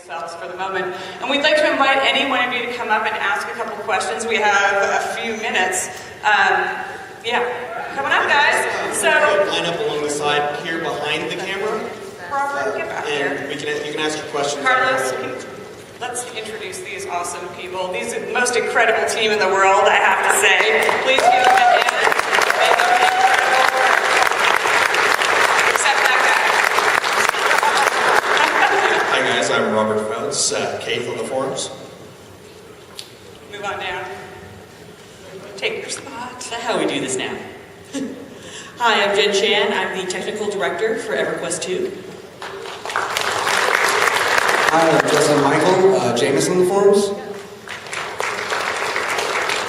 themselves for the moment. And we'd like to invite any one of you to come up and ask a couple questions. We have a few minutes. Coming up, guys. So line up along the side here behind the camera. Robert, get back here. And you can ask your questions. Carlos, let's introduce these awesome people. These are the most incredible team in the world, I have to say. Please give them a hand. Except that guy. Hi guys, I'm Robert Fouts, Keith on the forums. Move on down. Take your spot. Is that how we do this now? Hi, I'm Jen Chan. I'm the technical director for EverQuest II. Hi, I'm Justin Michael, Jameson on the forums.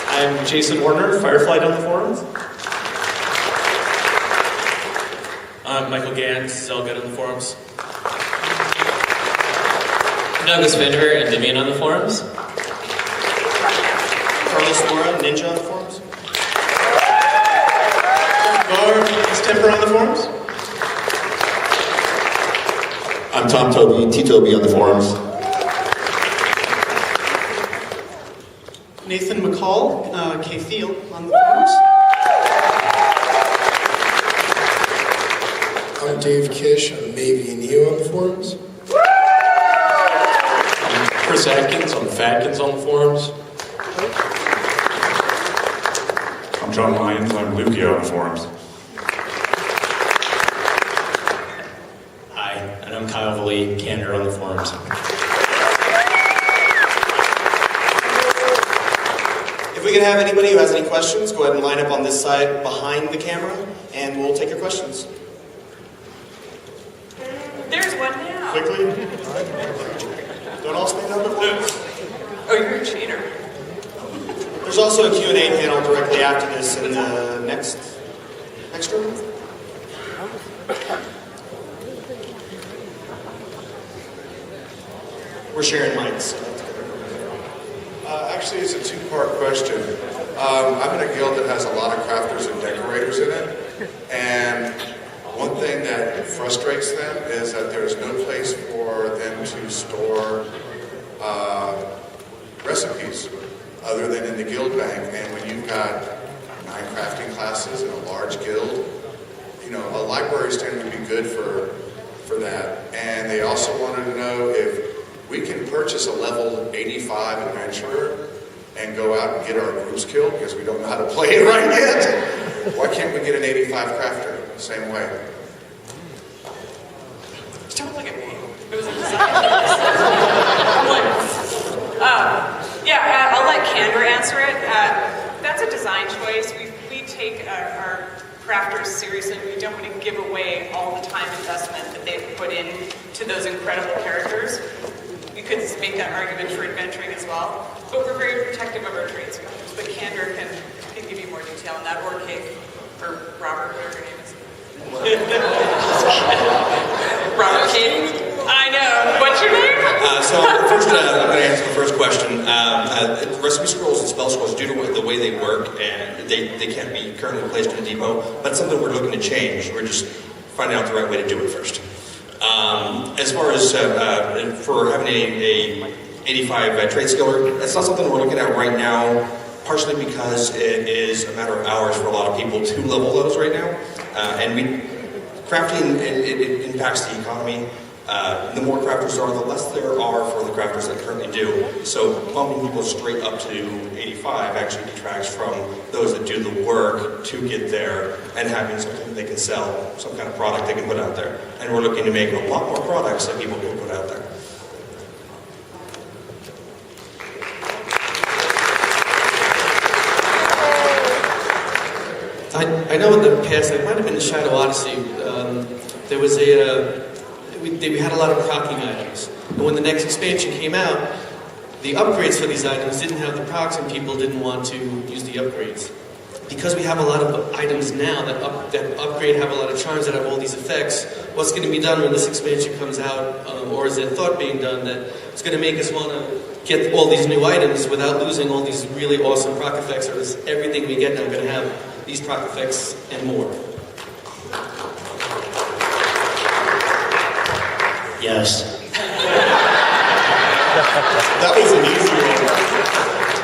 I'm Jason Warner, Fireflight on the forums. I'm Michael Gans, Zelgud on the forums. Douglas Fender and Devian on the forums. Carlos Mora, Ninja on the forums. Is Temper on the forums? I'm Tom Toby, T-Toby on the forums. Nathan McCall, K Thiel on the forums. I'm Dave Kish, I'm Navy and Neo on the forums. I'm Chris Atkins, I'm Fadkins on the forums. I'm John Lyons, I'm Lukio on the forums. Hi, and I'm Kyle Valee, Candor on the forums. If we can have anybody who has any questions, go ahead and line up on this side behind the camera, and we'll take your questions. There's one now. Quickly. Don't all stand up at once. Oh, you're a cheater. There's also a Q&A panel directly after this in the next room. We're sharing mics. Actually, it's a two-part question. I'm in a guild that has a lot of crafters and decorators in it, and one thing that frustrates them is that there's no place for them to store recipes other than in the guild bank. And when you've got 9 crafting classes in a large guild, a library stand would be good for that. And they also wanted to know if we can purchase a level 85 adventurer and go out and get our groups killed because we don't know how to play it right yet. Why can't we get an 85 crafter the same way? Don't look at me. It was a design. I'll let Candor answer it. That's a design choice. We take our crafters seriously. We don't want to give away all the time investment that they've put in to those incredible characters. You could make that argument for adventuring as well, but we're very protective of our trade secrets. But Candor can give you more detail on that, or Kate, or Robert, whatever your name is. Robert Kate? I know. What's your name? First, I'm going to answer the first question. Recipe scrolls and spell scrolls, due to the way they work, and they can't be currently placed in a depot, but it's something we're looking to change. We're just finding out the right way to do it first. As far as for having a 85 trade skiller, that's not something we're looking at right now, partially because it is a matter of hours for a lot of people to level those right now. Crafting, it impacts the economy. The more crafters there are, the less there are for the crafters that currently do. So bumping people straight up to 85 actually detracts from those that do the work to get there and having something they can sell, some kind of product they can put out there. And we're looking to make a lot more products that people can put out there. I know in the past, it might have been the Shadow Odyssey, there was we had a lot of procking items. And when the next expansion came out, the upgrades for these items didn't have the procs and people didn't want to use the upgrades. Because we have a lot of items now that upgrade, have a lot of charms, that have all these effects, what's going to be done when this expansion comes out, or is there thought being done that it's going to make us want to get all these new items without losing all these really awesome proc effects, or is everything we get now going to have these proc effects and more? Yes. That was an easy one.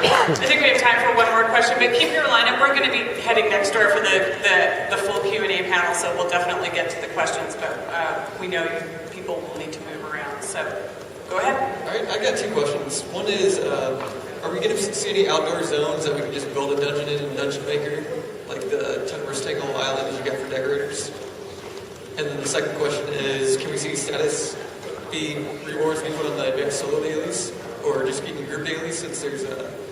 I think we have time for one more question, but keep your lineup. We're going to be heading next door for the full Q&A panel, so we'll definitely get to the questions, but we know people will need to move around, so go ahead. All right, I got two questions. One is, are we going to see any outdoor zones that we can just build a dungeon in Dungeon Maker, like the Tenverstegal Island that you got for decorators? And then the second question is, can we see status rewards being put on the advanced solo dailies, or just even group dailies, since there's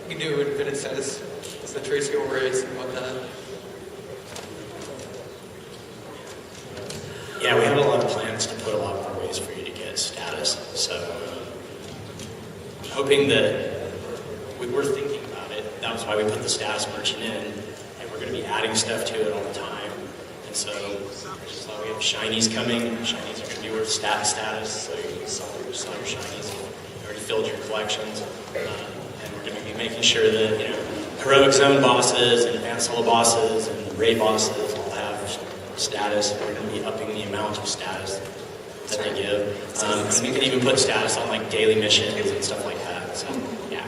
you do infinite status, it's the trade skill rates and whatnot? Yeah, we have a lot of plans to put a lot more ways for you to get status. So, hoping that we were thinking about it. That was why we put the status merchant in, and we're going to be adding stuff to it all the time. And so we have shinies coming. Shinies are going to be worth status, so you can sell your shinies. You already filled your collections, and we're going to be making sure that heroic zone bosses and advanced solo bosses and raid bosses all have status. We're going to be upping the amount of status that they give. And we can even put status on like daily missions and stuff like that. So yeah,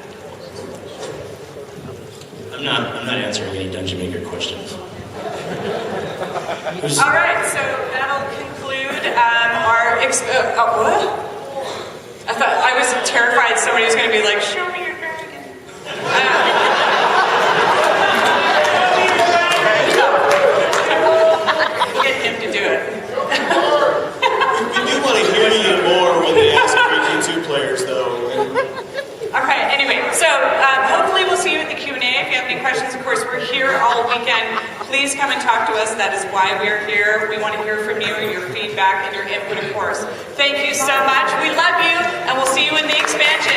I'm not answering any Dungeon Maker questions. All right, so that'll conclude our what? I was terrified somebody was going to be like, show me your dragon. Get him to do it. We do want to hear you more when they ask BG2 players, though. All right, anyway, so hopefully we'll see you at the Q&A. If you have any questions, of course, we're here all weekend. Please come and talk to us. That is why we're here. We want to hear from you and your feedback and your input, of course. Thank you so much. We love you, and we'll see you in the expansion.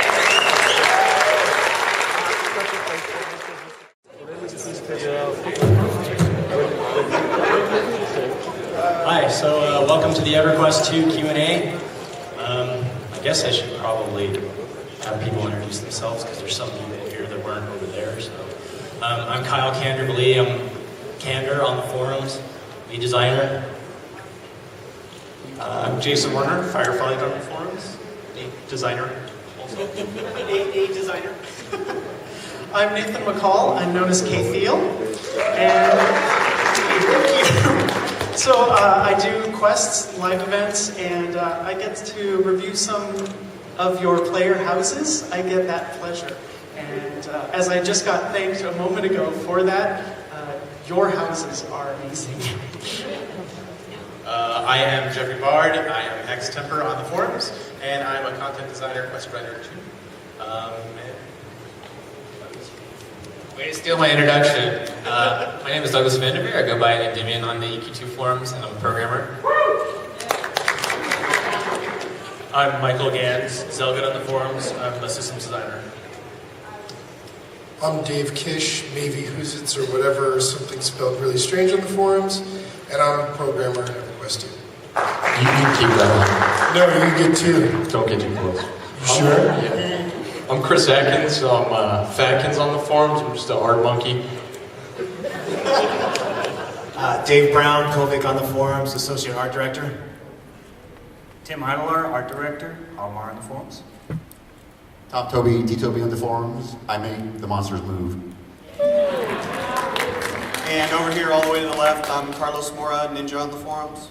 Hi, so welcome to the EverQuest II Q&A. I guess I should probably have people introduce themselves because there's some people here that weren't over there. So, I'm Kyle Canderville. I'm Candor on the forums, lead designer. I'm Jason Warner, Firefight on the forums, designer also. A designer. I'm Nathan McCall. I'm known as K Thiel. And so I do quests, live events, and I get to review some of your player houses. I get that pleasure. And as I just got thanked a moment ago for that, your houses are amazing. I am Jeffrey Bard. I am ex-temper on the forums, and I'm a content designer, quest writer too. Way to steal my introduction. My name is Douglas Vanderveer. I go by Endymion on the EQ2 forums, and I'm a programmer. I'm Michael Gans, Zelgud on the forums. I'm a systems designer. I'm Dave Kish, Maybe Whoozits or whatever, something spelled really strange on the forums, and I'm a programmer at EverQuest II. You can keep that No, you get two. Don't get too close. You sure? Yeah. I'm Chris Atkins. I'm Fatkins on the forums. I'm just a art monkey. Dave Brown, Kovic on the forums, associate art director. Tim Heidler, art director, Almar on the forums. Top Toby, D-Toby on the forums. I make the monsters move. And over here, all the way to the left, I'm Carlos Mora, ninja on the forums.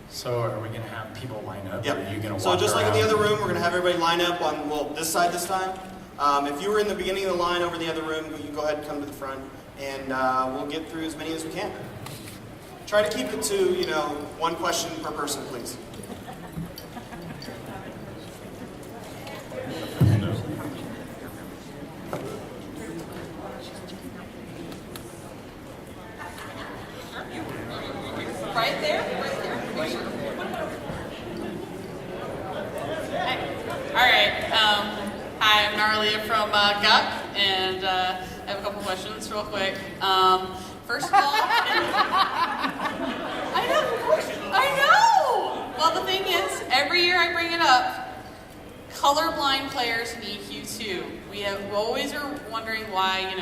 So are we going to have people line up? Yep. Or are you going to So walk just like in around? the other room, we're going to have everybody line up on, well, this side this time. If you were in the beginning of the line over the other room, you can go ahead and come to the front, and we'll get through as many as we can. Try to keep it to, one question per person, please. Right there. All right. Hi, I'm Narlia from GUC, and I have a couple questions real quick. First of all, I know. Well, the thing is, every year I bring it up, colorblind players in EQ2. We always are wondering why,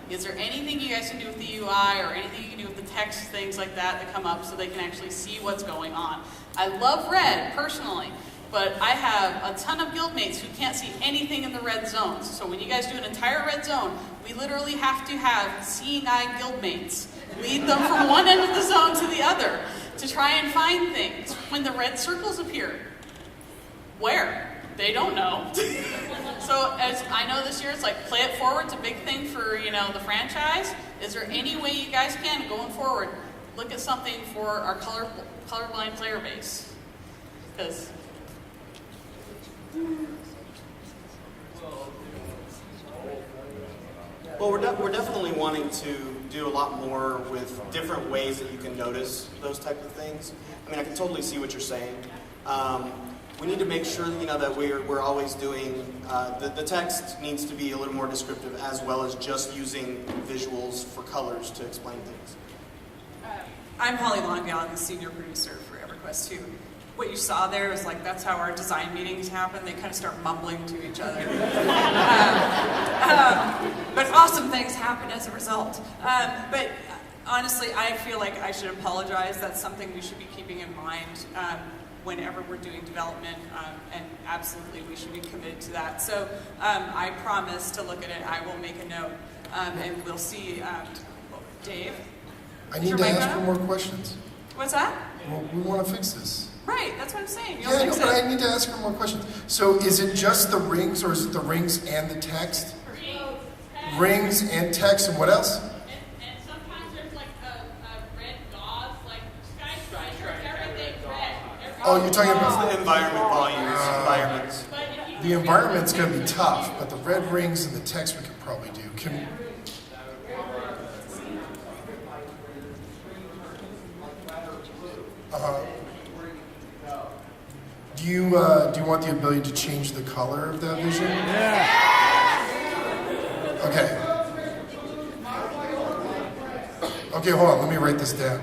is there anything you guys can do with the UI or anything you can do with the text, things like that come up so they can actually see what's going on. I love red, personally, but I have a ton of guildmates who can't see anything in the red zones. So when you guys do an entire red zone, we literally have to have seeing eye guildmates lead them from one end of the zone to the other to try and find things. When the red circles appear, where? They don't know. So as I know this year, it's like play it forward's a big thing for the franchise. Is there any way you guys can, going forward, look at something for our colorblind player base? Because well, we're definitely wanting to do a lot more with different ways that you can notice those type of things. I mean, I can totally see what you're saying. We need to make sure that we're always doing the text needs to be a little more descriptive, as well as just using visuals for colors to explain things. I'm Holly Longale, the senior producer for EverQuest II. What you saw there is that's how our design meetings happen. They kind of start mumbling to each other. But awesome things happen as a result. But honestly, I feel like I should apologize. That's something we should be keeping in mind whenever we're doing development, and absolutely we should be committed to that. So I promise to look at it. I will make a note, and we'll see. Dave? I need to ask for more questions. What's that? Well, we want to fix this. Right, that's what I'm saying. Yeah, no, but I need to ask for more questions. So is it just the rings, or is it the rings and the text? Rings and text, and what else? And sometimes there's a red gauze, skyscraper, everything's red. Oh, you're talking about the environment volumes, environments. The environment's going to be tough, but the red rings and the text we could probably do. Do you want the ability to change the color of that vision? Yeah. Okay, hold on. Let me write this down.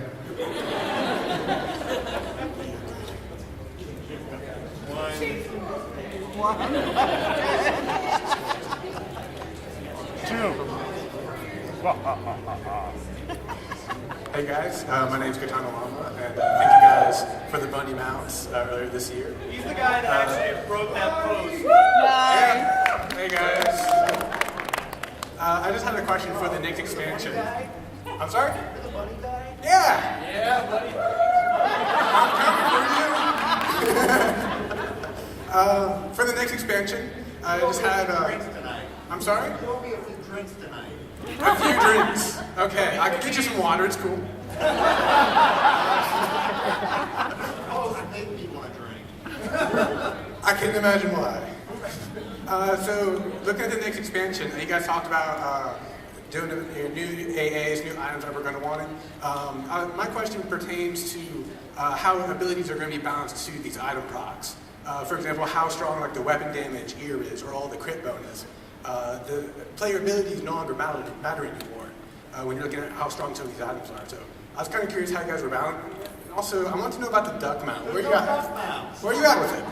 2. Hey guys, my name's Katana Lama, and thank you guys for the bunny mounts earlier this year. He's the guy that actually wrote that post. Yeah. Hey guys. I just had a question for the next expansion. I'm sorry? The bunny guy? Yeah. Yeah, buddy. I'm coming for you. For the next expansion, I just had. I'm sorry? There will be a few drinks tonight. A few drinks. Okay, I can get you some water. It's cool. Oh, make me want to drink. I couldn't imagine why. So, looking at the next expansion, you guys talked about doing your new AAs, new items that we're going to want in. My question pertains to how abilities are going to be balanced to these item procs. For example, how strong the weapon damage here is, or all the crit bonus. The player abilities no longer matter anymore when you're looking at how strong some of these items are. So I was kind of curious how you guys were balanced. Also, I want to know about the duck mount. Where you at? Where are you at with it?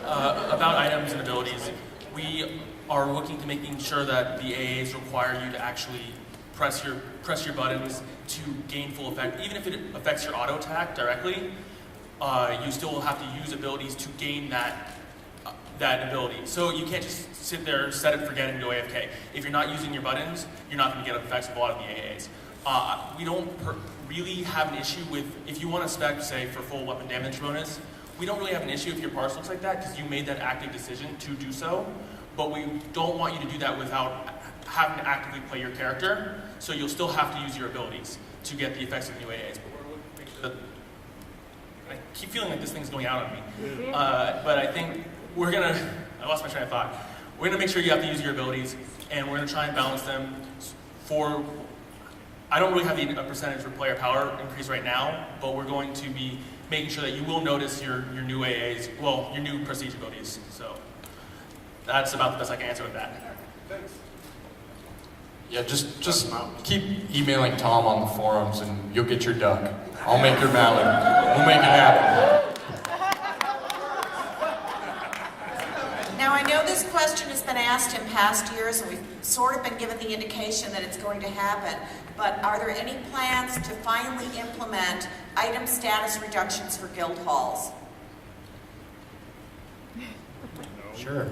About items and abilities, we are looking to making sure that the AAs require you to actually press your buttons to gain full effect. Even if it affects your auto attack directly, you still will have to use abilities to gain that ability. So you can't just sit there, set it, forget, and go AFK. If you're not using your buttons, you're not going to get effects of a lot of the AAs. We don't really have an issue with, if you want to spec, say, for full weapon damage bonus, we don't really have an issue if your parse looks like that, because you made that active decision to do so, but we don't want you to do that without having to actively play your character, so you'll still have to use your abilities to get the effects of the new AAs. But we're looking to make sure that, I keep feeling like this thing's going out on me, but I think we're going to, I lost my train of thought. We're going to make sure you have to use your abilities, and we're going to try and balance them for, I don't really have a percentage for player power increase right now, but we're going to be making sure that you will notice your new AAs, well, your new prestige abilities. So that's about the best I can answer with that. Thanks. Yeah, just keep emailing Tom on the forums and you'll get your duck. I'll make your mallard. We'll make it happen. Now, I know this question has been asked in past years, and we've sort of been given the indication that it's going to happen, but are there any plans to finally implement item status reductions for guild halls? Sure.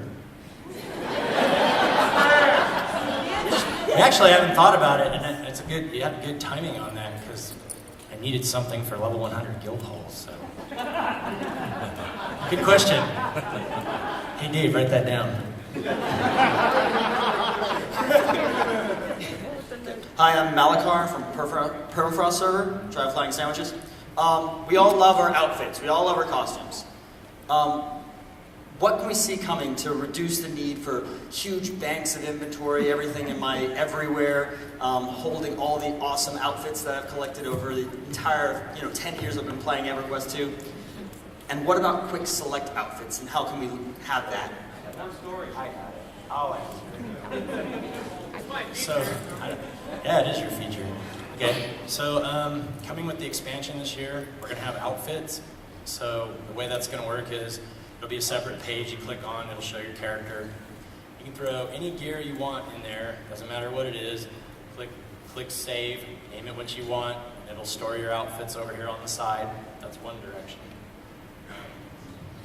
We actually haven't thought about it, and it's you have good timing on that, because I needed something for level 100 guild halls, so. Good question. Hey Dave, write that down. Hi, I'm Malakar from Permafrost server, Try Flying Sandwiches. We all love our outfits, we all love our costumes. What can we see coming to reduce the need for huge banks of inventory, everything in my everywhere, holding all the awesome outfits that I've collected over the entire 10 years I've been playing EverQuest II? And what about quick select outfits, and how can we have that? I got it. I'll answer. So, yeah, it is your feature. Okay, so coming with the expansion this year, we're going to have outfits. So the way that's going to work is it'll be a separate page you click on, it'll show your character. You can throw any gear you want in there, doesn't matter what it is. Click save, name it what you want, and it'll store your outfits over here on the side. That's one direction.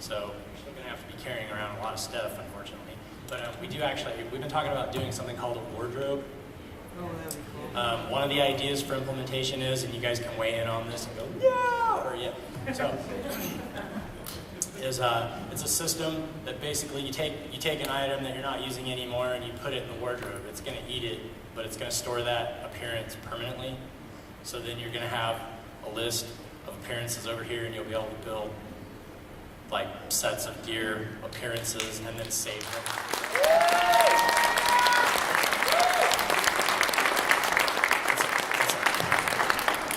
So you're still going to have to be carrying around a lot of stuff, unfortunately. But we've been talking about doing something called a wardrobe. One of the ideas for implementation is, and you guys can weigh in on this and go, yeah, or yeah. So, it's a system that basically you take an item that you're not using anymore and you put it in the wardrobe. It's going to eat it, but it's going to store that appearance permanently. So then you're going to have a list of appearances over here, and you'll be able to build like sets of gear, appearances, and then save them.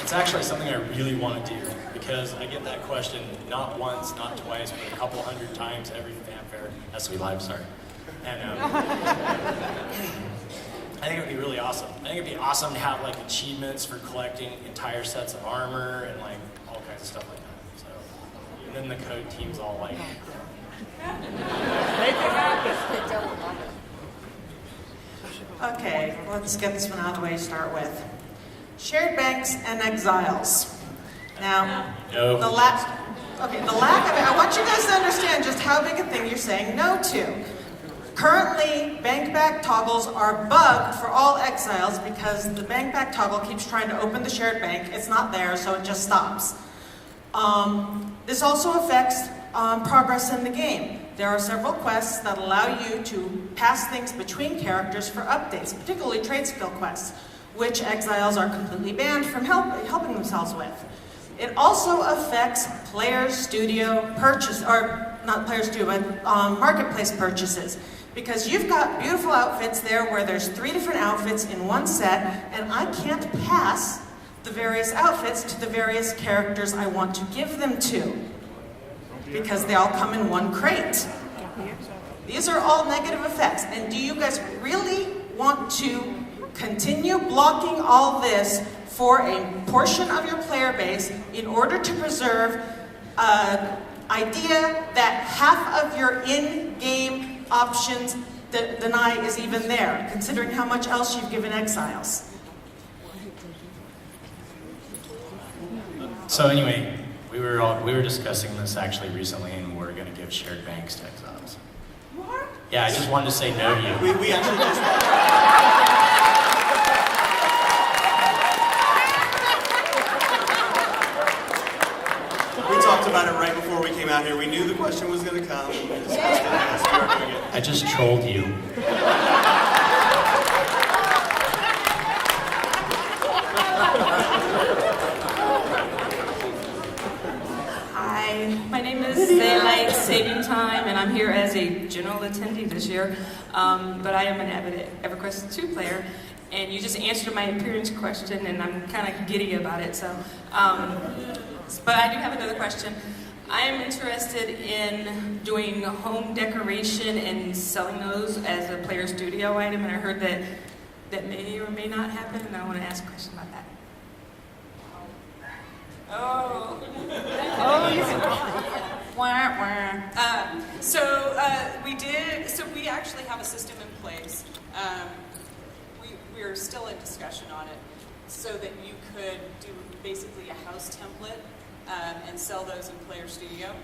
It's actually something I really want to do, because I get that question not once, not twice, but a couple hundred times every fanfare. SOE Live, sorry. And I think it would be really awesome. I think it'd be awesome to have like achievements for collecting entire sets of armor and like all kinds of stuff like that. So, and then the code team's all like, Okay, let's get this one out of the way to start with. Shared banks and exiles. Now, no. the lack of it, I want you guys to understand just how big a thing you're saying no to. Currently, bank back toggles are bugged for all exiles because the bank back toggle keeps trying to open the shared bank. It's not there, so it just stops. This also affects progress in the game. There are several quests that allow you to pass things between characters for updates, particularly trade skill quests, which exiles are completely banned from helping themselves with. It also affects Players Studio purchase, or not Players Studio, but marketplace purchases. Because you've got beautiful outfits there where there's 3 different outfits in one set, and I can't pass the various outfits to the various characters I want to give them to, because they all come in one crate. These are all negative effects, and do you guys really want to continue blocking all this for a portion of your player base in order to preserve an idea that half of your in-game options deny is even there, considering how much else you've given exiles? So anyway, we were discussing this actually recently, and we're going to give shared banks to exiles. What? Yeah, I just wanted to say no to you. We actually just... We talked about it right before we came out here. We knew the question was going to come. We discussed it, yes, we are doing it. I just trolled you. Hi, my name is Daylight Saving Time, and I'm here as a general attendee this year. But I am an avid EverQuest II player, and you just answered my appearance question, and I'm kind of giddy about it. So, but I do have another question. I am interested in doing home decoration and selling those as a player studio item, and I heard that that may or may not happen, and I want to ask a question about that. Oh, you can. So we actually have a system in place. We're still in discussion on it, so that you could do basically a house template and sell those in Player Studio.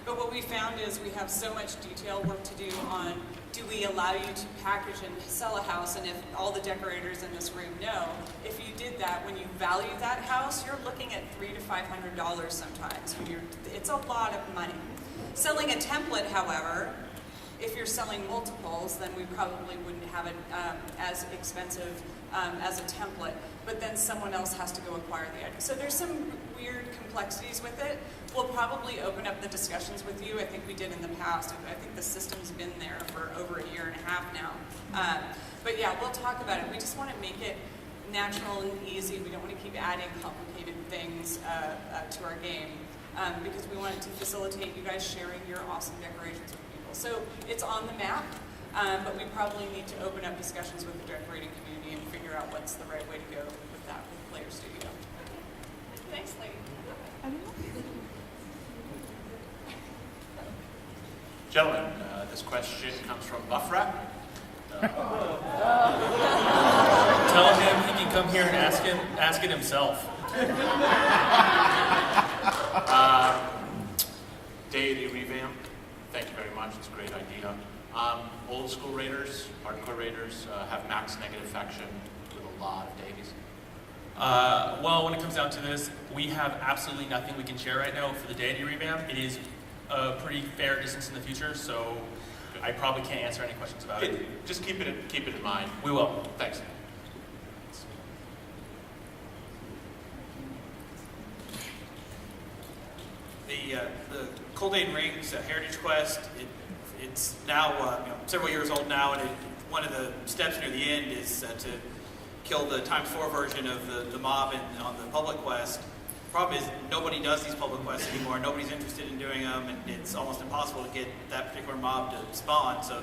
But what we found is we have so much detail work to do on, do we allow you to package and sell a house? And if all the decorators in this room know, if you did that, when you value that house, you're looking at $300 to $500 sometimes. It's a lot of money. Selling a template, however, if you're selling multiples, then we probably wouldn't have it as expensive as a template, but then someone else has to go acquire the item. So there's some weird complexities with it. We'll probably open up the discussions with you. I think we did in the past. I think the system's been there for over 1.5 years now. But yeah, we'll talk about it. We just want to make it natural and easy. We don't want to keep adding complicated things to our game because we want it to facilitate you guys sharing your awesome decorations with people. So it's on the map, but we probably need to open up discussions with the decorating community and figure out what's the right way to go with that with Player Studio. Thanks, lady. Gentlemen, this question comes from Buffrat. Tell him he can come here and ask it himself. Deity revamp. Thank you very much. It's a great idea. Old school raiders, hardcore raiders have max negative faction with a lot of deities. Well, when it comes down to this, we have absolutely nothing we can share right now for the deity revamp. It is a pretty fair distance in the future, so I probably can't answer any questions about it. Just keep it in mind. We will. Thanks. The Coldane Rings Heritage Quest, it's now several years old now, and one of the steps near the end is to kill the ×4 version of the mob on the public quest. The problem is nobody does these public quests anymore. Nobody's interested in doing them, and it's almost impossible to get that particular mob to spawn. So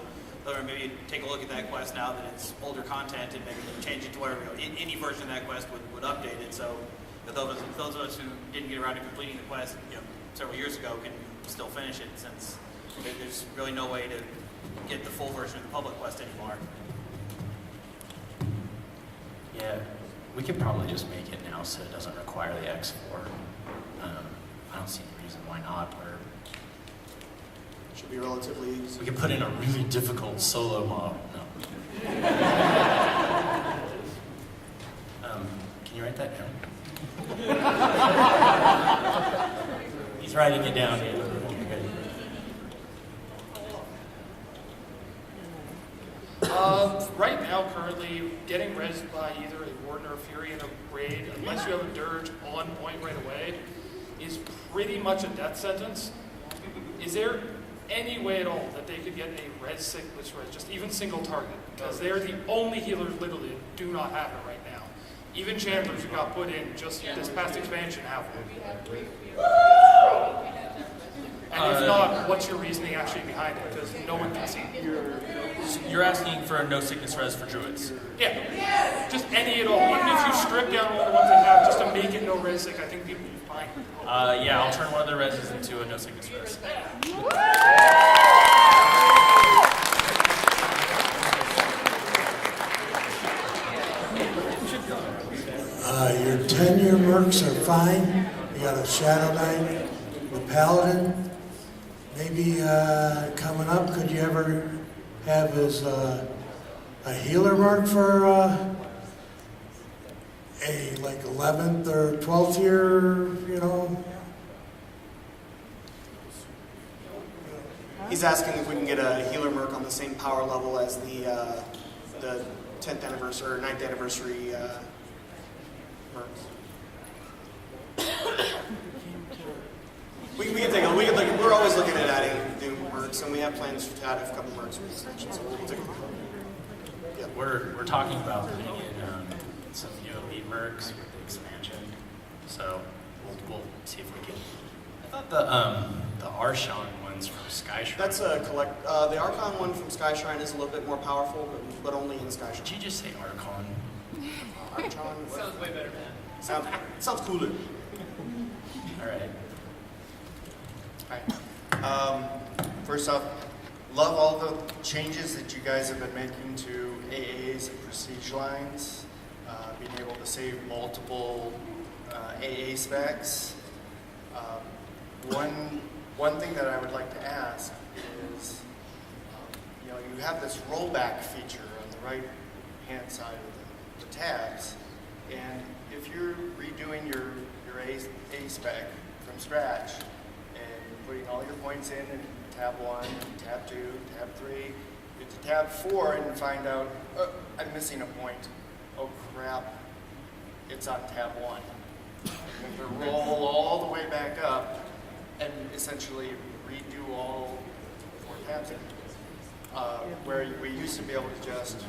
maybe take a look at that quest now that it's older content and maybe change it to where any version of that quest would update it. So those of us who didn't get around to completing the quest several years ago can still finish it, since there's really no way to get the full version of the public quest anymore. Yeah, we could probably just make it now so it doesn't require the X4. I don't see any reason why not. Should be relatively easy. We could put in a really difficult solo mob. No. Can you write that down? He's writing it down. Right now, currently, getting rezzed by either a Warden or a Fury in a raid, unless you have a Dirge on point right away, is pretty much a death sentence. Is there any way at all that they could get a res sickness res, just even single target? Because they're the only healers literally that do not have it right now. Even Chandlers who got put in just this past expansion have one. And if not, what's your reasoning actually behind it? Because no one can see it. You're asking for a no sickness res for druids? Yeah, just any at all. Even if you strip down all the ones they have just to make it no res sick, I think people will be fine. Yeah, I'll turn one of the reses into a no sickness res. Your 10-year mercs are fine. You got a Shadow Knight, the Paladin. Maybe coming up, could you ever have as a healer merc for a like 11th or 12th year, He's asking if we can get a healer merc on the same power level as the 10th anniversary or 9th anniversary mercs. We can take a look. We're always looking at adding new mercs, and we have plans to add a couple mercs with extensions. So we'll take a look. Yeah, we're talking about putting in some elite mercs with the expansion. So we'll see if we can. I thought the Arshan ones from Sky Skyshrine? That's a collect. The Archon one from Skyshrine is a little bit more powerful, but only in Skyshrine. Did you just say Archon? Archon? Sounds way better, man. Sounds cooler. All right. First off, love all the changes that you guys have been making to AAs and prestige lines, being able to save multiple AA specs. One thing that I would like to ask is, you have this rollback feature on the right hand side of the tabs, and if you're redoing your A spec from scratch and putting all your points in tab 1, tab 2, tab 3, get to tab 4 and find out, I'm missing a point. Oh crap, it's on tab 1. You have to roll all the way back up and essentially redo all 4 tabs again. Where we used to be able to just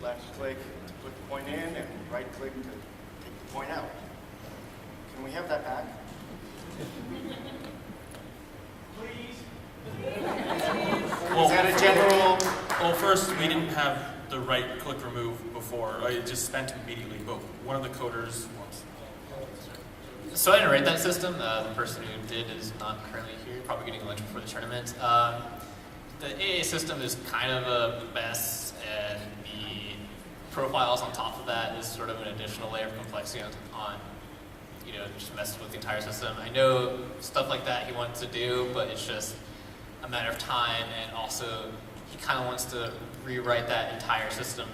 left click to put the point in and right click to take the point out. Can we have that back? Well, is that a general? Well, first, we didn't have the right click remove before. It just spent immediately, but one of the coders wants. So I didn't write that system. The person who did is not currently here, probably getting lunch before the tournament. The AA system is kind of a mess, and the profiles on top of that is sort of an additional layer of complexity on just messes with the entire system. I know stuff like that he wants to do, but it's just a matter of time, and also he kind of wants to rewrite that entire system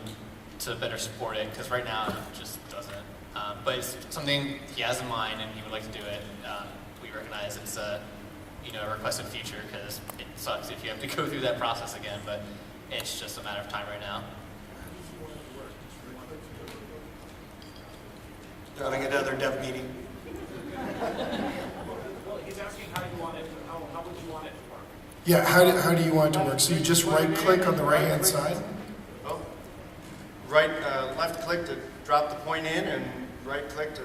to better support it, because right now it just doesn't. But it's something he has in mind, and he would like to do it. We recognize it's a requested feature, because it sucks if you have to go through that process again, but it's just a matter of time right now. Having another dev meeting. Well, he's asking how you want it. How would you want it to work? Yeah, how do you want it to work? So you just right click on the right hand side? Oh, left click to drop the point in and right click to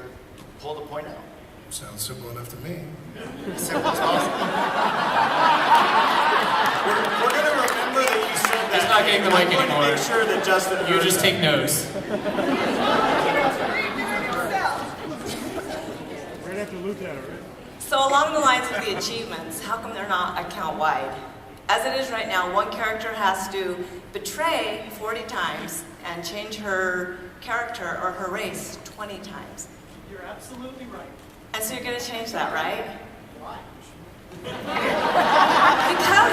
pull the point out. Sounds simple enough to me. Simple as possible. We're going to remember that you said that. He's not getting the mic anymore. Make sure that Justin. You just take notes. We're going to have to look at it, right? So along the lines of the achievements, how come they're not account-wide? As it is right now, one character has to betray 40 times and change her character or her race 20 times. You're absolutely right. And so you're going to change that, right? Why? Because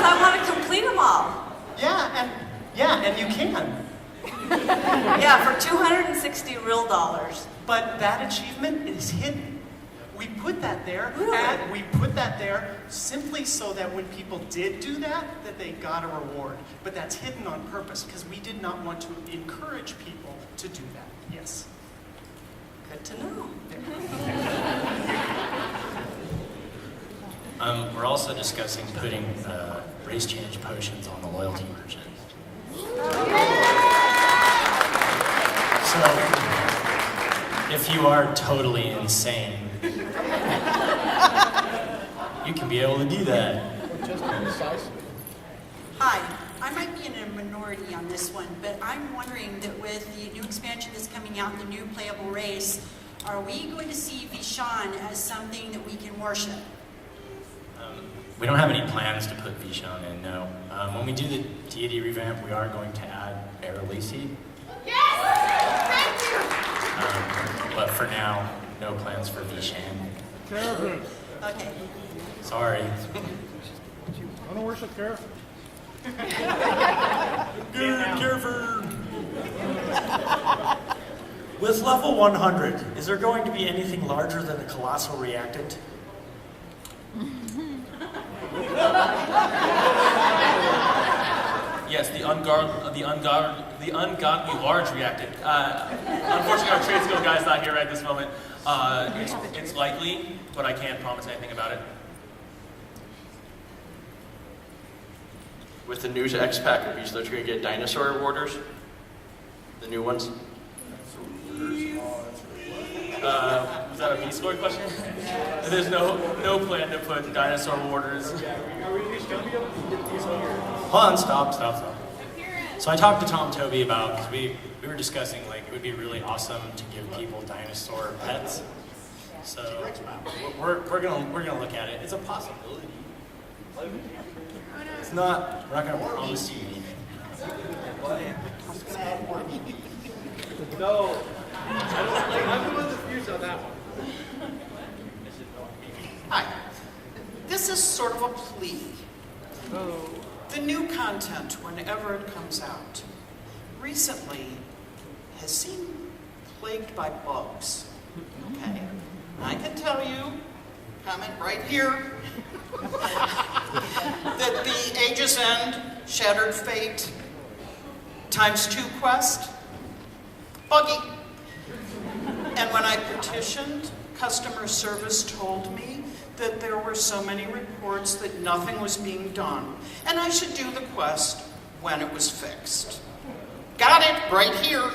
I want to complete them all. Yeah, and you can. Yeah, for 260 real dollars. But that achievement is hidden. We put that there, Really? and we put that there simply so that when people did do that they got a reward. But that's hidden on purpose because we did not want to encourage people to do that. Yes. Good to know. We're also discussing putting race change potions on the loyalty merchant. So, if you are totally insane, you can be able to do that. Hi, I might be in a minority on this one, but I'm wondering that with the new expansion that's coming out, the new playable race, are we going to see Vishan as something that we can worship? We don't have any plans to put Vishan in, no. When we do the deity revamp, we are going to add Erelisi. But for now, no plans for Vishan. Okay. Sorry. Want to worship Careful? With level 100, is there going to be anything larger than a colossal reactant? Yes, the ungodly large reactant. Unfortunately, our trade skill guy's not here right this moment. It's likely, but I can't promise anything about it. With the new X-Pack of each, they're going to get dinosaur warders. The new ones. Was that a Beast Lord question? There's no plan to put dinosaur warders. Are we Hold on, stop. So I talked to Tom Toby about, because we were discussing, like, it would be really awesome to give people dinosaur pets. So we're gonna look at it. It's a possibility. It's not, we're not gonna promise you anything. No, I'm going to fuse on that one. Hi. This is sort of a plea. The new content, whenever it comes out, recently has seemed plagued by bugs. Okay? I can tell you, comment right here, that the Aegis End, Shattered Fate, ×2 quest, buggy. And when I petitioned, customer service told me that there were so many reports that nothing was being done, and I should do the quest when it was fixed. Got it, right here.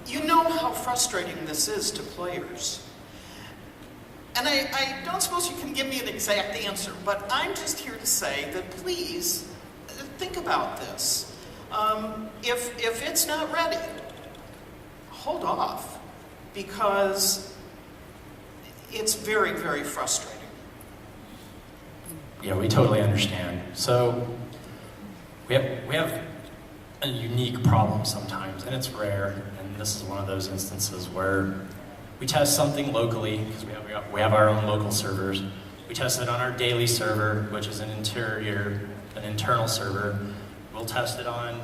You know how frustrating this is to players. And I don't suppose you can give me an exact answer, but I'm just here to say that please, think about this. If it's not ready, hold off, because it's very, very frustrating. Yeah, we totally understand. So we have a unique problem sometimes, and it's rare, and this is one of those instances where we test something locally, because we have our own local servers. We test it on our daily server, which is an internal server. We'll test it on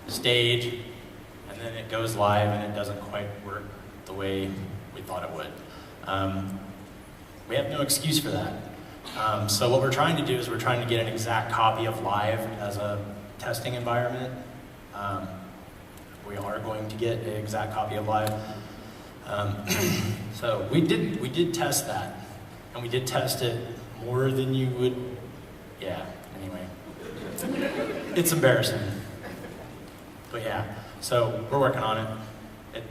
stage, and then it goes live, and it doesn't quite work the way we thought it would. We have no excuse for that. So what we're trying to do is we're trying to get an exact copy of live as a testing environment. We are going to get an exact copy of live. So we did test that, and we did test it more than you would. Yeah. Anyway, it's embarrassing, but yeah. So we're working on it.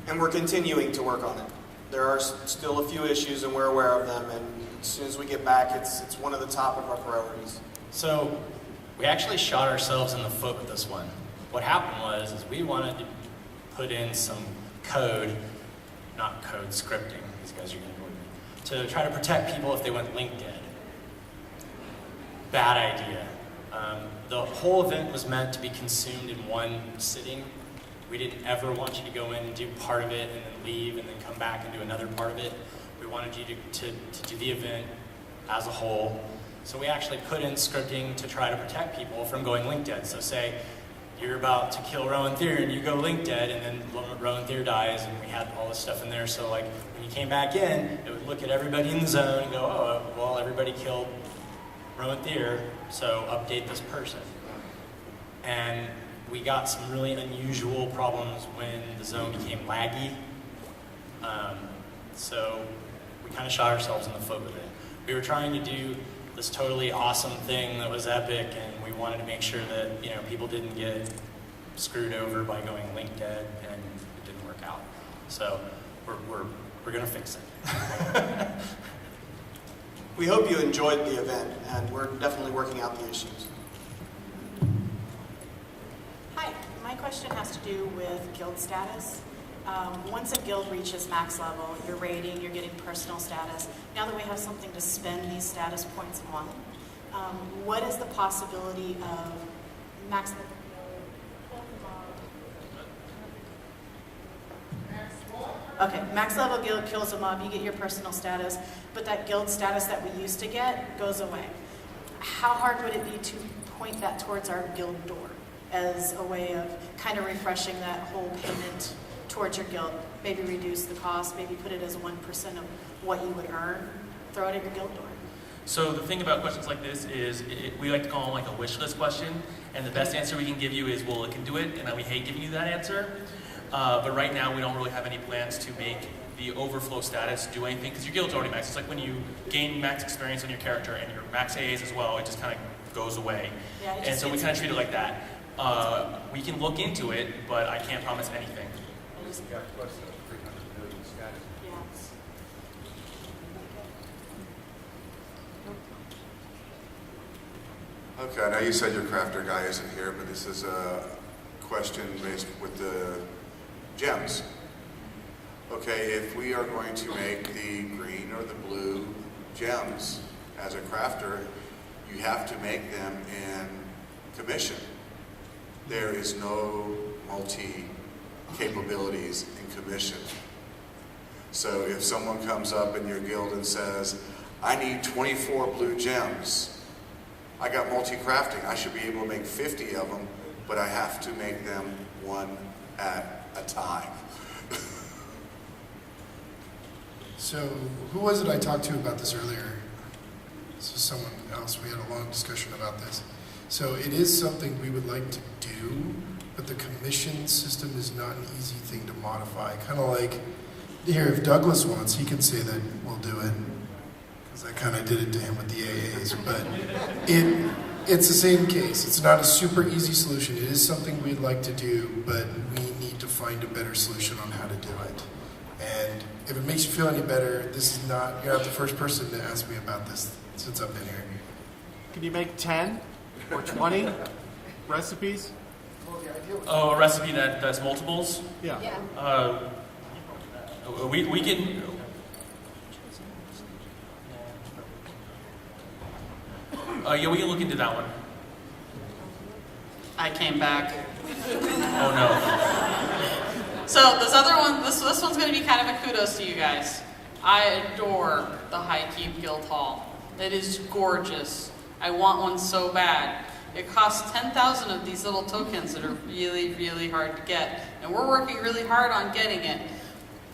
And we're continuing to work on it. There are still a few issues, and we're aware of them. And as soon as we get back, it's one of the top of our priorities. So we actually shot ourselves in the foot with this one. What happened was we wanted to put in some code, not code scripting, these guys are going to me, to try to protect people if they went link dead. Bad idea. The whole event was meant to be consumed in one sitting. We didn't ever want you to go in and do part of it and then leave and then come back and do another part of it. We wanted you to do the event as a whole. So we actually put in scripting to try to protect people from going link dead. So say you're about to kill Rowan Thier and you go link dead, and then Rowan Thier dies, and we had all this stuff in there. So like when you came back in, it would look at everybody in the zone and go, oh, well, everybody killed Rowan Thier, so update this person. And we got some really unusual problems when the zone became laggy. So we kind of shot ourselves in the foot with it. We were trying to do this totally awesome thing that was epic, and we wanted to make sure that people didn't get screwed over by going link dead, and it didn't work out. So we're gonna fix it. We hope you enjoyed the event, and we're definitely working out the issues. Hi, my question has to do with guild status. Once a guild reaches max level, you're raiding, you're getting personal status. Now that we have something to spend these status points on, what is the possibility of max level? Okay, max level guild kills a mob, you get your personal status, but that guild status that we used to get goes away. How hard would it be to point that towards our guild door as a way of kind of refreshing that whole payment towards your guild? Maybe reduce the cost, maybe put it as 1% of what you would earn, throw it at your guild door. So the thing about questions like this is we like to call them like a wish list question, and the best answer we can give you is, well, it can do it, and then we hate giving you that answer. But right now we don't really have any plans to make the overflow status do anything, because your guild's already maxed. It's like when you gain max experience on your character and your max AAs as well, it just kind of goes away. Yeah, and so we kind of treat it like that. We can look into it, but I can't promise anything. Okay, I know you said your crafter guy isn't here, but this is a question based with the gems. Okay, if we are going to make the green or the blue gems as a crafter, you have to make them in commission. There is no multi-capabilities in commission. So if someone comes up in your guild and says, I need 24 blue gems, I got multi-crafting, I should be able to make 50 of them, but I have to make them one at a time. So, who was it I talked to about this earlier? This was someone else. We had a long discussion about this. So, it is something we would like to do, but the commission system is not an easy thing to modify. Kind of like, here, if Douglas wants, he can say that we'll do it. Because I kind of did it to him with the AAs. But it's the same case. It's not a super easy solution. It is something we'd like to do, but we need to find a better solution on how to do it. And if it makes you feel any better, this is not, you're not the first person to ask me about this since I've been here. Can you make 10 or 20 recipes? Oh, a recipe that's multiples? Yeah. We can. Yeah, we can look into that one. I came back. Oh no. So this other one, this one's going to be kind of a kudos to you guys. I adore the High Keep Guild Hall. It is gorgeous. I want one so bad. It costs 10,000 of these little tokens that are really, really hard to get. And we're working really hard on getting it.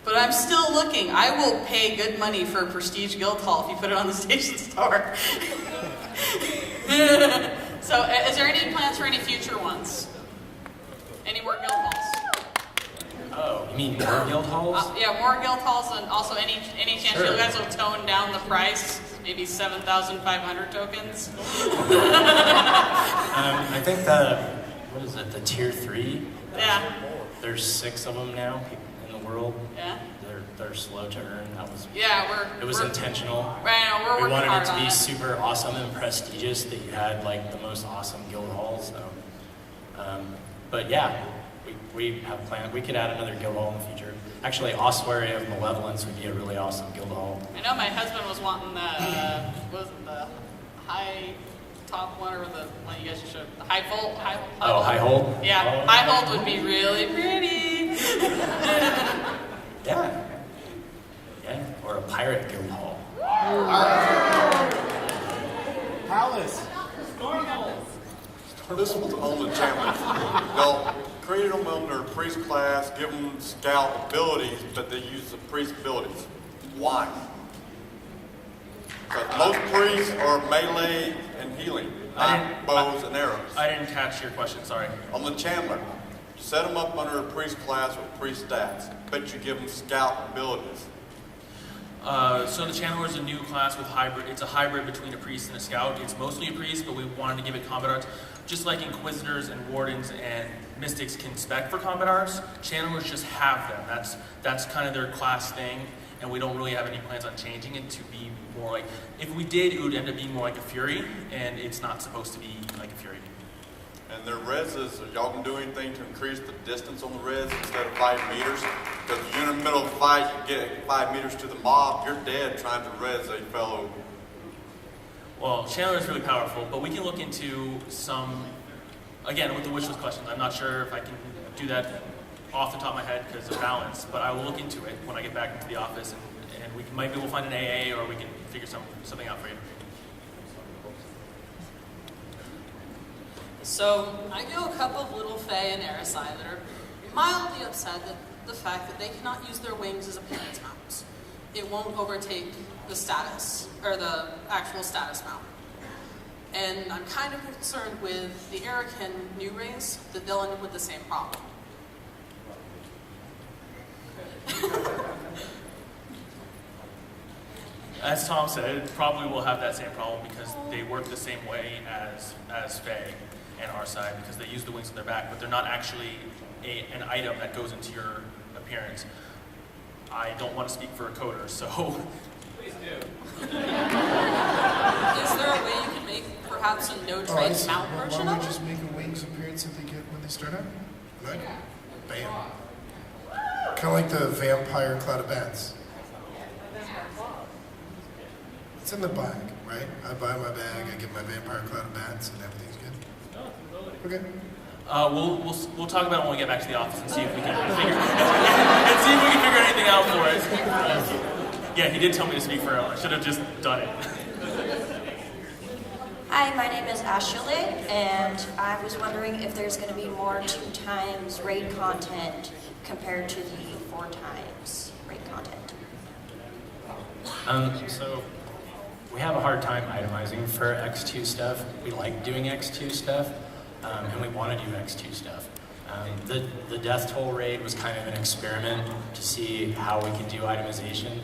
But I'm still looking. I will pay good money for a Prestige Guild Hall if you put it on the station store. So is there any plans for any future ones? Any more guild halls? Oh, you mean more guild halls? Yeah, more guild halls, and also any chance Sure. you guys will tone down the price? Maybe 7,500 tokens? I think what is it, the tier 3? Yeah. There's 6 of them now in the world. Yeah. They're slow to earn. Yeah, it was intentional. Right, we're we working wanted hard it to on be it. super awesome and prestigious that you had like the most awesome guild halls. So, but yeah, we have plans. We could add another guild hall in the future. Actually, Ossuary of Malevolence would be a really awesome guild hall. I know my husband was wanting the, was it the high top one or the one you guys showed? The high hold? High hold? Yeah, Oh. high hold would be really pretty. Yeah. Yeah, or a pirate guild hall. Palace. This one's on the challenge. Y'all created them under priest class, give them scout abilities, but they use the priest abilities. Why? Because most priests are melee and healing, not bows and arrows. I didn't catch your question, sorry. On the Chandler, set them up under a priest class with priest stats, but you give them scout abilities. So the Chandler is a new class with hybrid. It's a hybrid between a priest and a scout. It's mostly a priest, but we wanted to give it combat arts. Just like Inquisitors and Wardens and Mystics can spec for combat arts, Channelers just have them. That's kind of their class thing, and we don't really have any plans on changing it to be more like, if we did, it would end up being more like a Fury, and it's not supposed to be like a Fury. And their reses, y'all can do anything to increase the distance on the res instead of 5 meters. Because if you're in the middle of a fight, you get 5 meters to the mob, you're dead trying to res a fellow. Well, Chandler is really powerful, but we can look into some, again, with the wishlist questions. I'm not sure if I can do that off the top of my head because of balance, but I will look into it when I get back into the office, and we can, maybe we'll find an AA or we can figure something out for you. So I know a couple of little Fae and Erisai that are mildly upset at the fact that they cannot use their wings as appearance mounts. It won't overtake the status, or the actual status mount. And I'm kind of concerned with the Erican new race that they'll end up with the same problem. As Tom said, it probably will have that same problem because they work the same way as Fae and our side because they use the wings on their back, but they're not actually an item that goes into your appearance. I don't want to speak for a coder, so... Please do. Is there a way you can make for perhaps a I no-trade see. mount Well, version why of don't we it? just make a wings appearance that they get when they start out? Right? Bam. Kind of like the vampire cloud of bats. It's in the bag, right? I buy my bag, I get my vampire cloud of bats, and everything's good. Okay. We'll talk about it when we get back to the office and see if we can figure anything out for it. Yeah, he did tell me to speak for it. I should have just done it. Hi, my name is Ashley, and I was wondering if there's going to be more 2 times raid content compared to the 4 times raid content. So we have a hard time itemizing for X2 stuff. We like doing X2 stuff, and we want to do X2 stuff. The death toll raid was kind of an experiment to see how we can do itemization,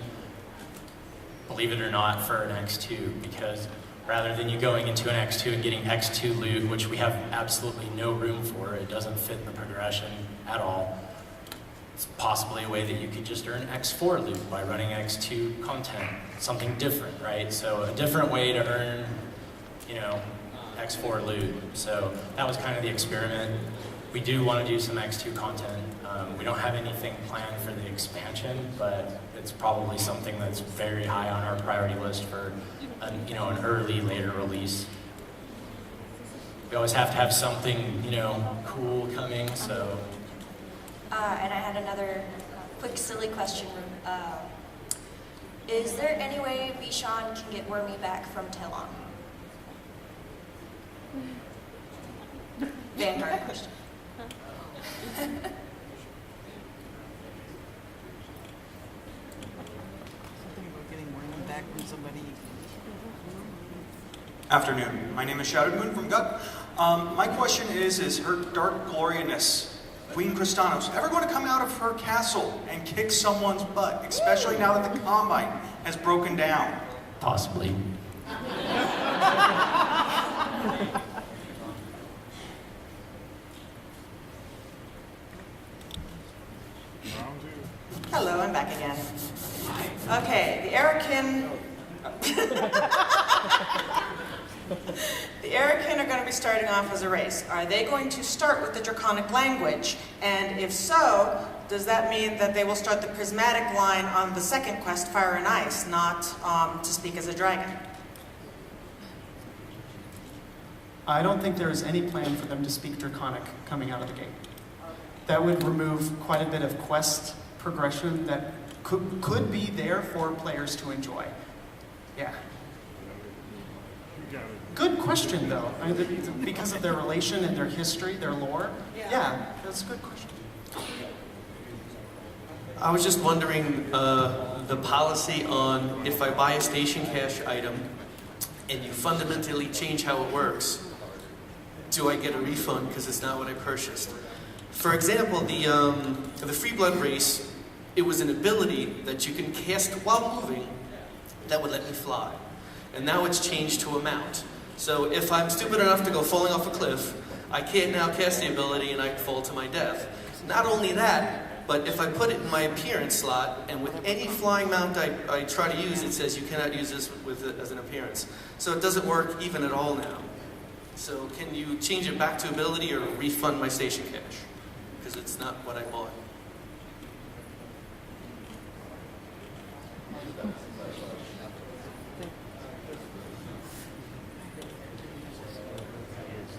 believe it or not, for an X2, because rather than you going into an X2 and getting X2 loot, which we have absolutely no room for, it doesn't fit in the progression at all. It's possibly a way that you could just earn X4 loot by running X2 content, something different, right? So a different way to earn, X4 loot. So that was kind of the experiment. We do want to do some X2 content. We don't have anything planned for the expansion, but it's probably something that's very high on our priority list for an early, later release. We always have to have something, cool coming, so. And I had another quick, silly question. Is there any way Vishan can get Wormy back from Telon? Vanguard question. Afternoon. My name is Shouted Moon from Gut. My question is her dark gloriousness, Queen Kristanos, ever going to come out of her castle and kick someone's butt, especially now that the Combine has broken down? Possibly. Hello, I'm back again. Okay, the Arakin... The Arakin are going to be starting off as a race. Are they going to start with the Draconic language? And if so, does that mean that they will start the Prismatic line on the second quest, Fire and Ice, not to speak as a dragon? I don't think there is any plan for them to speak Draconic coming out of the gate. That would remove quite a bit of quest progression that could be there for players to enjoy. Yeah. Good question, though. Because of their relation and their history, their lore. Yeah, that's a good question. I was just wondering the policy on if I buy a station cache item and you fundamentally change how it works, do I get a refund because it's not what I purchased? For example, the Free Blood race, it was an ability that you can cast while moving that would let me fly. And now it's changed to a mount. So if I'm stupid enough to go falling off a cliff, I can't now cast the ability and I fall to my death. Not only that, but if I put it in my appearance slot, and with any flying mount I try to use, it says you cannot use this as an appearance. So it doesn't work even at all now. So can you change it back to ability or refund my station cache? Because it's not what I bought.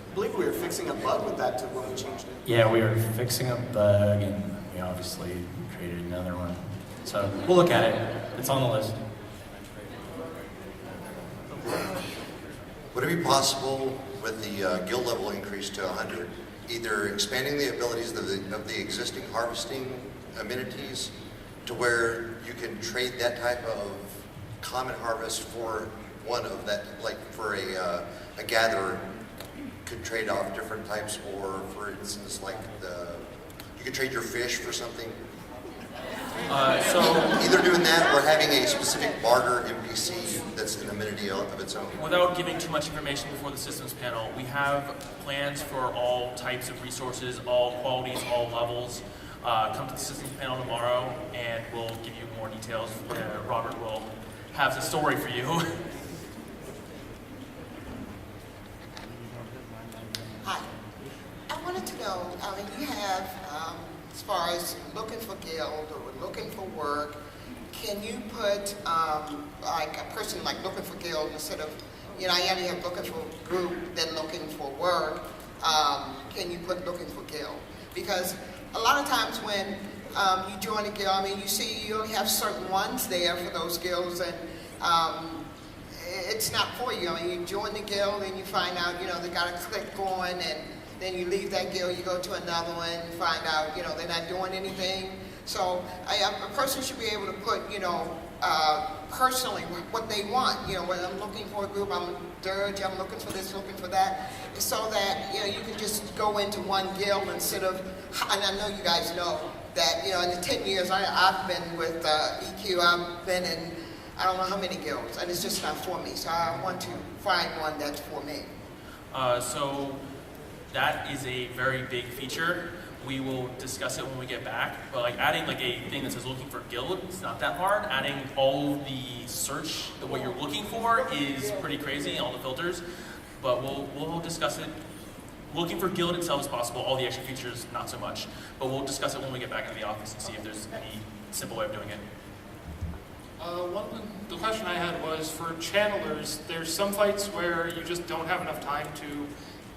I believe we were fixing a bug with that when we changed it. Yeah, we were fixing a bug, and we obviously created another one. So we'll look at it. It's on the list. Would it be possible with the guild level increase to 100, either expanding the abilities of the existing harvesting amenities to where you can trade that type of common harvest for one of that, like for a gatherer could trade off different types, or for instance, like you could trade your fish for something. So either doing that or having a specific barter NPC that's an amenity of its own. Without giving too much information before the systems panel, we have plans for all types of resources, all qualities, all levels. Come to the systems panel tomorrow and we'll give you more details. Robert will have the story for you. guild or we're looking for work, can you put like a person like looking for guild instead of, you know, I already have looking for group, then looking for work, can you put looking for guild? Because a lot of times when you join a guild, I mean, you see you only have certain ones there for those guilds, and it's not for you. I mean, you join the guild and you find out, you know, they got to click on, and then you leave that guild, you go to another one, and find out, you know, they're not doing anything. So a person should be able to put, you know, personally what they want. You know, when I'm looking for a group, I'm dirge, I'm looking for this, looking for that, so that, you know, you can just go into one guild instead of, and I know you guys know that, you know, in the 10 years I've been with EQ, I've been in I don't know how many guilds, and it's just not for me. So I want to find one that's for me. So that is a very big feature. We will discuss it when we get back. But like adding like a thing that says looking for guild, it's not that hard. Adding all the search, what you're looking for, is pretty crazy, all the filters. But we'll discuss it. Looking for guild itself is possible. All the extra features, not so much. But we'll discuss it when we get back into the office and see if there's any simple way of doing it. The question I had was for channelers, there's some fights where you just don't have enough time to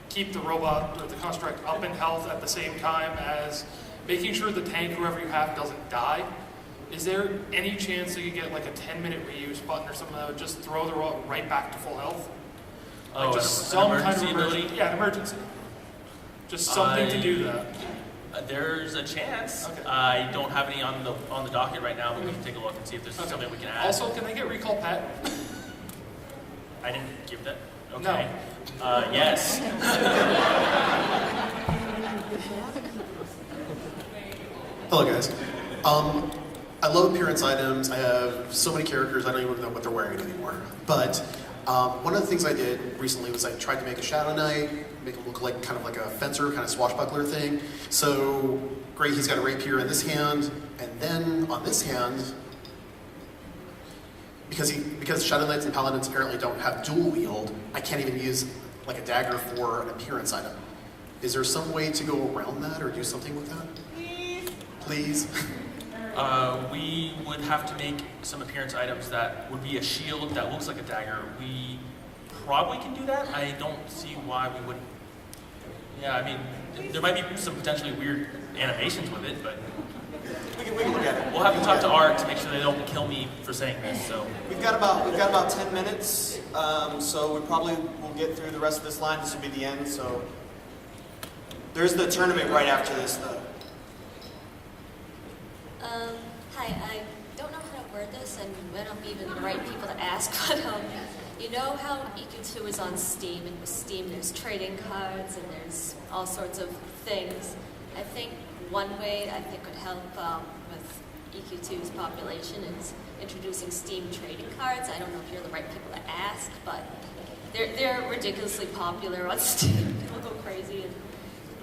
keep the robot or the construct up in health at the same time as making sure the tank, whoever you have, doesn't die. Is there any chance that you get like a 10-minute reuse button or something that would just throw the robot right back to full health? Like just some kind of emergency. Yeah, an emergency. Just something to do that. There's a chance. Okay. I don't have any on the docket right now, but we can take a look and see if there's something we can add. Also, can they get recall Pat? I didn't give that. Okay. No. Yes. Hello, guys. I love appearance items. I have so many characters, I don't even know what they're wearing anymore. But one of the things I did recently was I tried to make a Shadow Knight, make him look like kind of like a fencer, kind of swashbuckler thing. So, great, he's got a rapier in this hand, and then on this hand, because Shadow Knights and Paladins apparently don't have dual wield, I can't even use like a dagger for an appearance item. Is there some way to go around that or do something with that? Please. We would have to make some appearance items that would be a shield that looks like a dagger. We probably can do that. I don't see why we wouldn't. Yeah, I mean, there might be some potentially weird animations with it, but we can look at it. We'll have to talk to Art to make sure they don't kill me for saying this. So we've got about 10 minutes, so we probably will get through the rest of this line. This will be the end. So there's the tournament right after this, though. Hi, I don't know how to word this, and I don't even the right people to ask, but you know how EQ2 is on Steam, and with Steam there's trading cards and there's all sorts of things. I think one way I think would help with EQ2's population is introducing Steam trading cards. I don't know if you're the right people to ask, but they're ridiculously popular on Steam. People go crazy and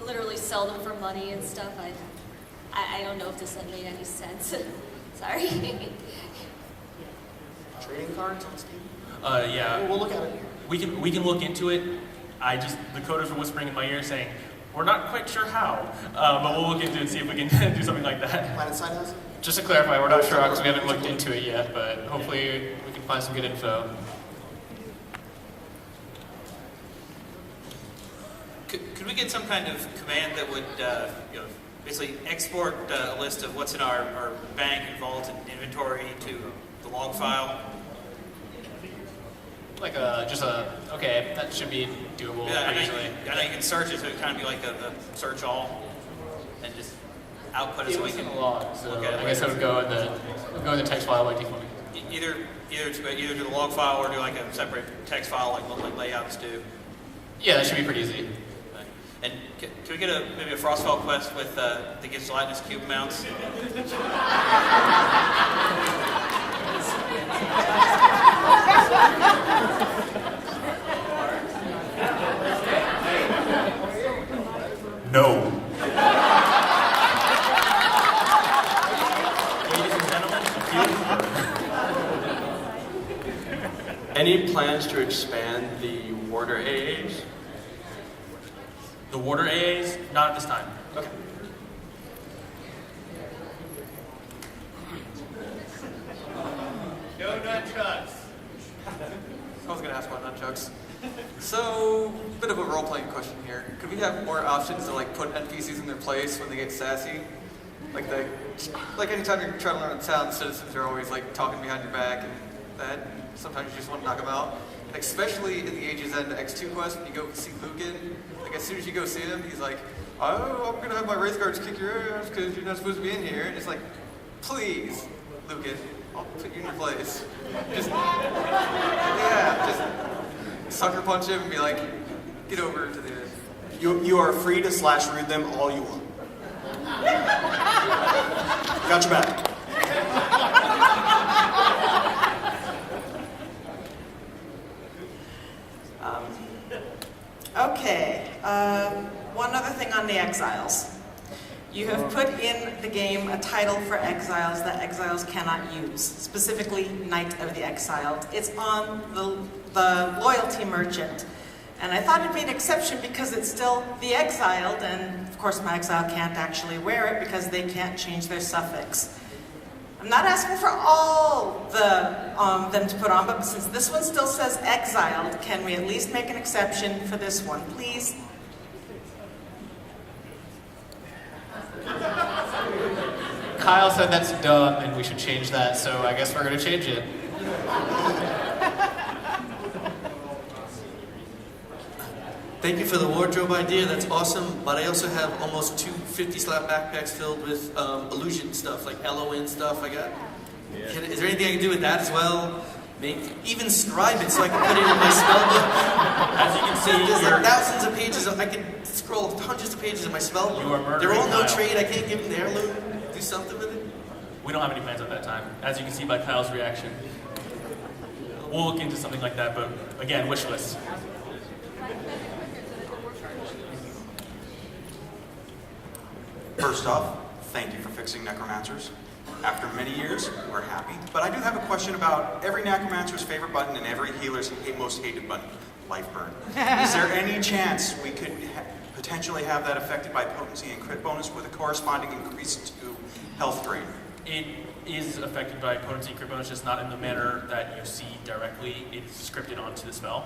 literally sell them for money and stuff. I don't know if this made any sense. Sorry. Trading cards on Steam? Yeah. We'll look at it. We can look into it. The coders are whispering in my ear saying, we're not quite sure how, but we'll look into it and see if we can do something like that. Planet Side House? Just to clarify, we're not sure because we haven't looked into it yet, but hopefully we can find some good info. Could we get some kind of command that would, basically export a list of what's in our bank and vault and inventory to the log file? Like okay, that should be doable usually. I know you can search it, so it would kind of be like a search all, and just output it so we can log. So look at it. I guess it would go in the text file by default. Either to the log file or do like a separate text file like layouts do. Yeah, that should be pretty easy. And can we get maybe a Frostfall quest with that gives gelatinous cube mounts? No. Ladies and gentlemen, Any plans to expand the warder AAs? The warder AAs, not at this time. Okay. nunchucks. I was going to ask about nunchucks. So, bit of a role-playing question here. Could we have more options to like put NPCs in their place when they get sassy? Like anytime you're trying to learn a town, citizens are always like talking behind your back and that. And sometimes you just want to knock them out. And especially in the Ages End X2 quest, when you go see Lucan, like as soon as you go see him, he's like, "Oh, I'm gonna have my Wraith Guards kick your ass because you're not supposed to be in here." And it's like, please, Lucan, I'll put you in your place. Just sucker punch him and be like, get over to the end. You are free to slash read them all you want. Got your back. Okay, one other thing on the Exiles. You have put in the game a title for Exiles that Exiles cannot use, specifically Knight of the Exiled. It's on the loyalty merchant. And I thought it'd be an exception because it's still the Exiled, and of course my Exile can't actually wear it because they can't change their suffix. I'm not asking for all them to put on, but since this one still says Exiled, can we at least make an exception for this one, please? Kyle said that's dumb and we should change that, so I guess we're going to change it. Thank you for the wardrobe idea, that's awesome, but I also have almost 2 50-slab backpacks filled with illusion stuff, like LON stuff I got. Is there anything I can do with that as well? Even scribe it so I can put it in my spell book. As you can see, there's like thousands of pages, I can scroll hundreds of pages in my spell book. You are murdering They're all no Kyle. trade, I can't give them the heirloom, do something with it. We don't have any plans at that time, as you can see by Kyle's reaction. We'll look into something like that, but again, wish list. First off, thank you for fixing necromancers. After many years, we're happy. But I do have a question about every necromancer's favorite button and every healer's most hated button, life burn. Is there any chance we could potentially have that affected by potency and crit bonus with a corresponding increase to health drain? It is affected by potency and crit bonus, just not in the manner that you see directly. It is scripted onto the spell,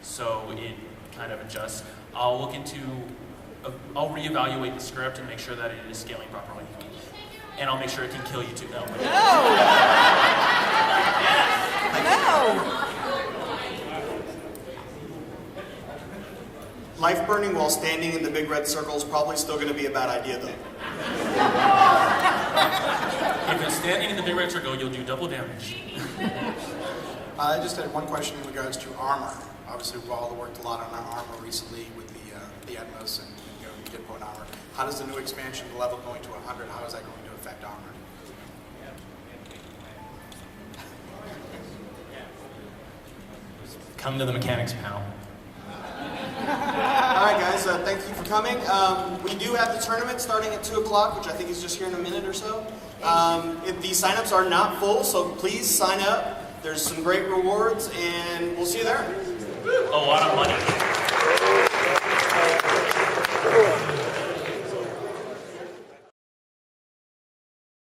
so it kind of adjusts. I'll reevaluate the script and make sure that it is scaling properly. And I'll make sure it can kill you too. No. Life burning while standing in the big red circle is probably still going to be a bad idea, though. If you're standing in the big red circle, you'll do double damage. I just had one question in regards to armor. Obviously, we've all worked a lot on our armor recently with the Atmos and you did put armor. How does the new expansion level going to 100? How is that going to affect armor? Come to the mechanics panel. Alright guys, thank you for coming. We do have the tournament starting at 2 o'clock, which I think is just here in a minute or so. The signups are not full, so please sign up. There's some great rewards, and we'll see you there. A lot of money.